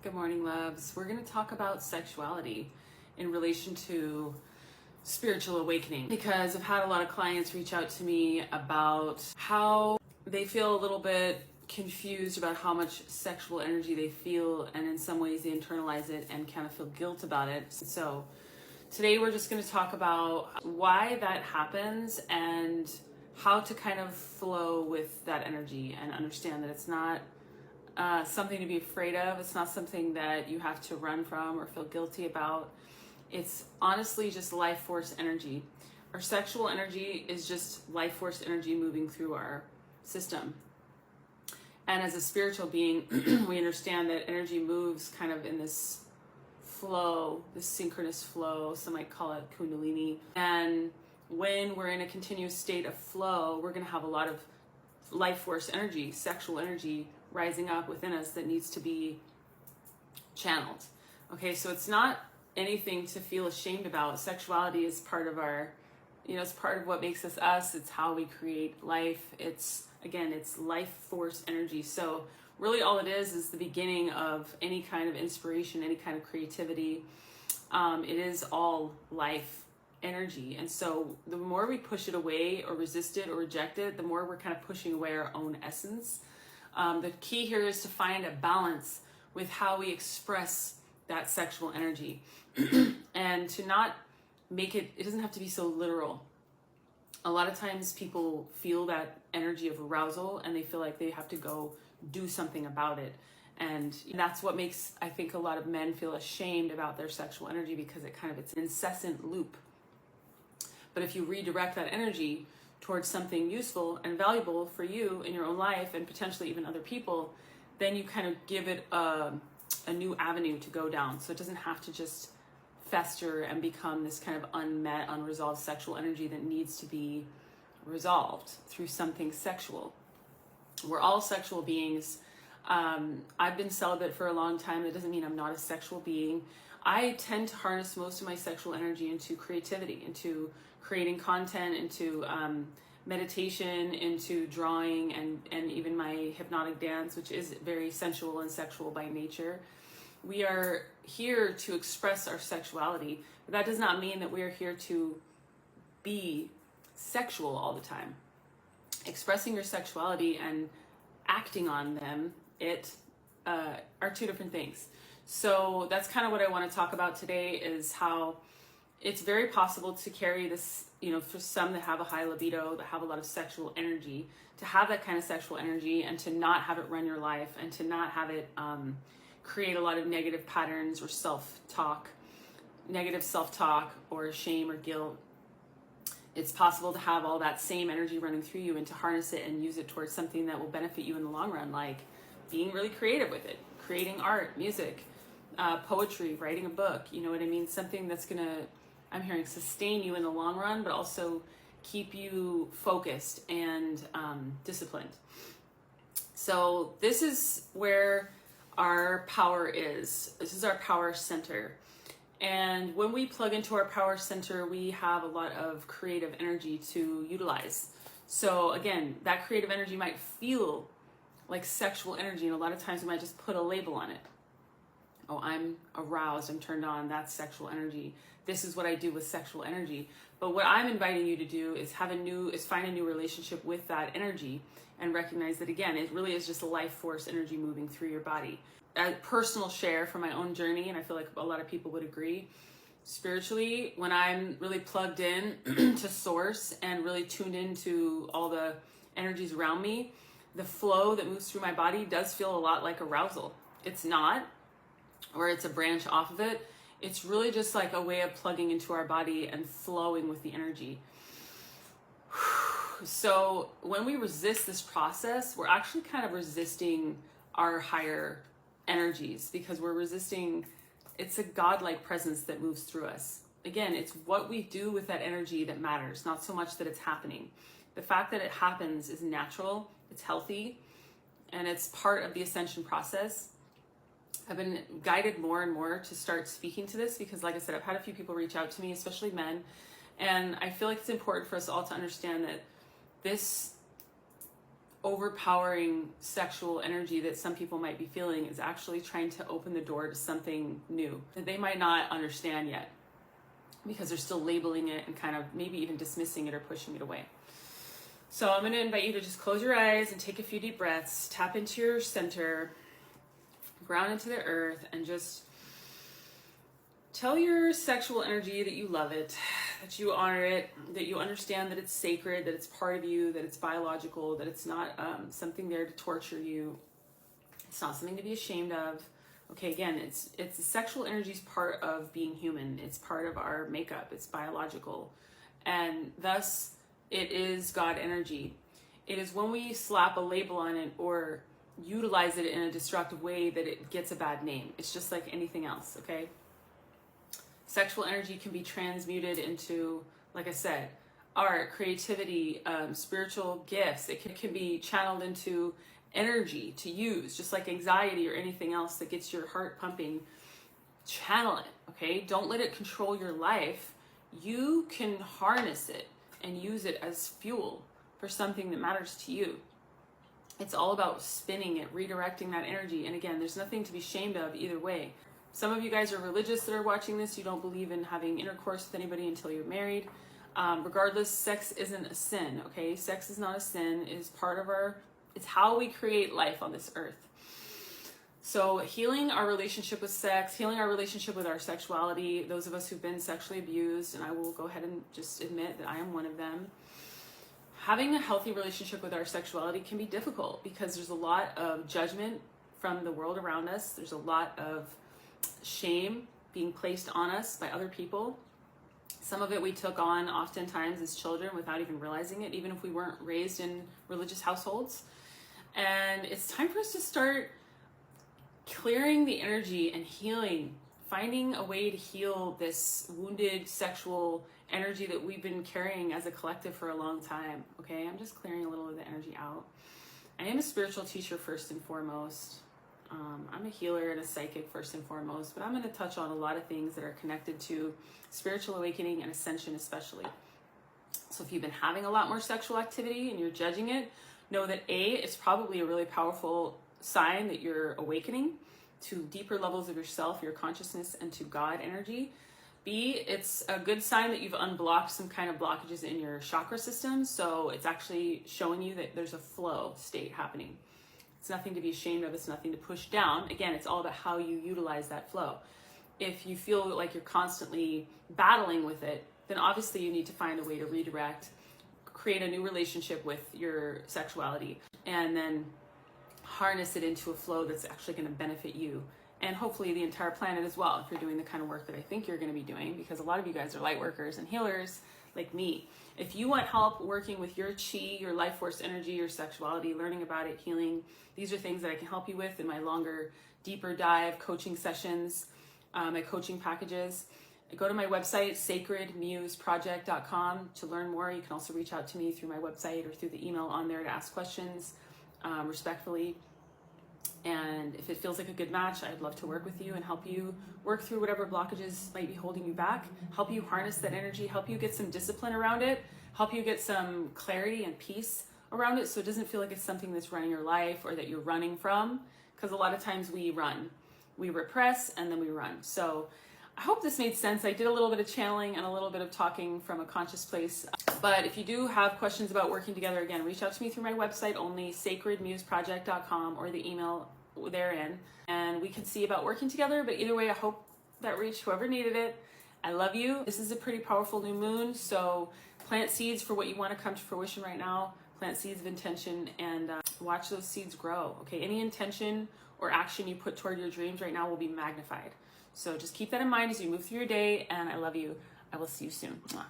Good morning, loves. We're going to talk about sexuality in relation to spiritual awakening because I've had a lot of clients reach out to me about how they feel a little bit confused about how much sexual energy they feel, and in some ways they internalize it and kind of feel guilt about it. So today we're just going to talk about why that happens and how to kind of flow with that energy and understand that it's not something to be afraid of. It's not something that you have to run from or feel guilty about. It's honestly just life force energy. Our sexual energy is just life force energy moving through our system. And as a spiritual being, we understand that energy moves kind of in this flow, this synchronous flow. Some might call it kundalini. And when we're in a continuous state of flow, we're going to have a lot of life force energy, sexual energy rising up within us that needs to be channeled. Okay, so it's not anything to feel ashamed about. Sexuality is part of our, it's part of what makes us us. It's how we create life. It's life force energy. So really all it is the beginning of any kind of inspiration, any kind of creativity. It is all life energy. And so the more we push it away or resist it or reject it, the more we're kind of pushing away our own essence. The key here is to find a balance with how we express that sexual energy and to not make it doesn't have to be so literal. A lot of times people feel that energy of arousal and they feel like they have to go do something about it. And that's what makes, I think, a lot of men feel ashamed about their sexual energy, because it's an incessant loop. But if you redirect that energy towards something useful and valuable for you in your own life and potentially even other people, then you kind of give it a new avenue to go down. So it doesn't have to just fester and become this kind of unmet, unresolved sexual energy that needs to be resolved through something sexual. We're all sexual beings. I've been celibate for a long time. That doesn't mean I'm not a sexual being. I tend to harness most of my sexual energy into creativity, into creating content, into meditation, into drawing, and even my hypnotic dance, which is very sensual and sexual by nature. We are here to express our sexuality, but that does not mean that we are here to be sexual all the time. Expressing your sexuality and acting on them, are two different things. So that's kind of what I want to talk about today, is how it's very possible to carry this, for some that have a high libido, that have a lot of sexual energy, to have that kind of sexual energy and to not have it run your life and to not have it create a lot of negative patterns or negative self-talk or shame or guilt. It's possible to have all that same energy running through you and to harness it and use it towards something that will benefit you in the long run, like being really creative with it, creating art, music, poetry, writing a book, you know what I mean? Something that's gonna, I'm hearing, sustain you in the long run, but also keep you focused and disciplined. So this is where our power is. This is our power center. And when we plug into our power center, we have a lot of creative energy to utilize. So again, that creative energy might feel like sexual energy, and a lot of times we might just put a label on it. Oh, I'm aroused, I'm turned on, that's sexual energy. This is what I do with sexual energy. But what I'm inviting you to do is find a new relationship with that energy and recognize that, again, it really is just a life force energy moving through your body. A personal share from my own journey, and I feel like a lot of people would agree, spiritually, when I'm really plugged in to source and really tuned into all the energies around me, the flow that moves through my body does feel a lot like arousal. It's not, or it's a branch off of it. It's really just like a way of plugging into our body and flowing with the energy. So when we resist this process, we're actually kind of resisting our higher energies, because we're resisting, it's a godlike presence that moves through us. Again, it's what we do with that energy that matters, not so much that it's happening. The fact that it happens is natural, it's healthy, and it's part of the ascension process. I've been guided more and more to start speaking to this because, like I said, I've had a few people reach out to me, especially men, and I feel like it's important for us all to understand that this overpowering sexual energy that some people might be feeling is actually trying to open the door to something new that they might not understand yet, because they're still labeling it and kind of maybe even dismissing it or pushing it away. So I'm going to invite you to just close your eyes and take a few deep breaths, tap into your center, ground into the earth, and just tell your sexual energy that you love it, that you honor it, that you understand that it's sacred, that it's part of you, that it's biological, that it's not something there to torture you. It's not something to be ashamed of. Okay, again, it's the sexual energy is part of being human. It's part of our makeup. It's biological. And thus, it is God energy. It is when we slap a label on it or utilize it in a destructive way that it gets a bad name. It's just like anything else, okay? Sexual energy can be transmuted into, like I said, art, creativity, spiritual gifts. It can be channeled into energy to use, just like anxiety or anything else that gets your heart pumping. Channel it, okay? Don't let it control your life. You can harness it and use it as fuel for something that matters to you. It's all about spinning it, redirecting that energy. And again, there's nothing to be ashamed of either way. Some of you guys are religious that are watching this. You don't believe in having intercourse with anybody until you're married. Regardless, sex isn't a sin, okay? Sex is not a sin. It is part of it's how we create life on this earth. So healing our relationship with sex, healing our relationship with our sexuality, those of us who've been sexually abused, and I will go ahead and just admit that I am one of them. Having a healthy relationship with our sexuality can be difficult because there's a lot of judgment from the world around us. There's a lot of shame being placed on us by other people. Some of it we took on oftentimes as children without even realizing it, even if we weren't raised in religious households. And it's time for us to start clearing the energy and healing, finding a way to heal this wounded sexual energy that we've been carrying as a collective for a long time. Okay, I'm just clearing a little of the energy out. I am a spiritual teacher first and foremost. I'm a healer and a psychic first and foremost, but I'm going to touch on a lot of things that are connected to spiritual awakening and ascension especially. So if you've been having a lot more sexual activity and you're judging it, know that A, it's probably a really powerful sign that you're awakening to deeper levels of yourself, your consciousness, and to God energy. B, it's a good sign that you've unblocked some kind of blockages in your chakra system. So it's actually showing you that there's a flow state happening. It's nothing to be ashamed of. It's nothing to push down. Again, it's all about how you utilize that flow. If you feel like you're constantly battling with it, then obviously you need to find a way to redirect, create a new relationship with your sexuality, and then harness it into a flow that's actually going to benefit you and hopefully the entire planet as well, if you're doing the kind of work that I think you're going to be doing, because a lot of you guys are light workers and healers like me. If you want help working with your chi, your life force energy, your sexuality, learning about it, healing, these are things that I can help you with in my longer, deeper dive coaching sessions, my coaching packages. Go to my website, sacredmuseproject.com, to learn more. You can also reach out to me through my website or through the email on there to ask questions respectfully. And if it feels like a good match, I'd love to work with you and help you work through whatever blockages might be holding you back, help you harness that energy, help you get some discipline around it, help you get some clarity and peace around it so it doesn't feel like it's something that's running your life or that you're running from, because a lot of times we run. We repress and then we run. So I hope this made sense. I did a little bit of channeling and a little bit of talking from a conscious place. But if you do have questions about working together, again, reach out to me through my website only, sacredmuseproject.com, or the email therein, and we can see about working together. But either way, I hope that reached whoever needed it. I love you. This is a pretty powerful new moon, so plant seeds for what you want to come to fruition right now. Plant seeds of intention and watch those seeds grow. Okay, any intention or action you put toward your dreams right now will be magnified. So just keep that in mind as you move through your day, and I love you. I will see you soon. Mwah.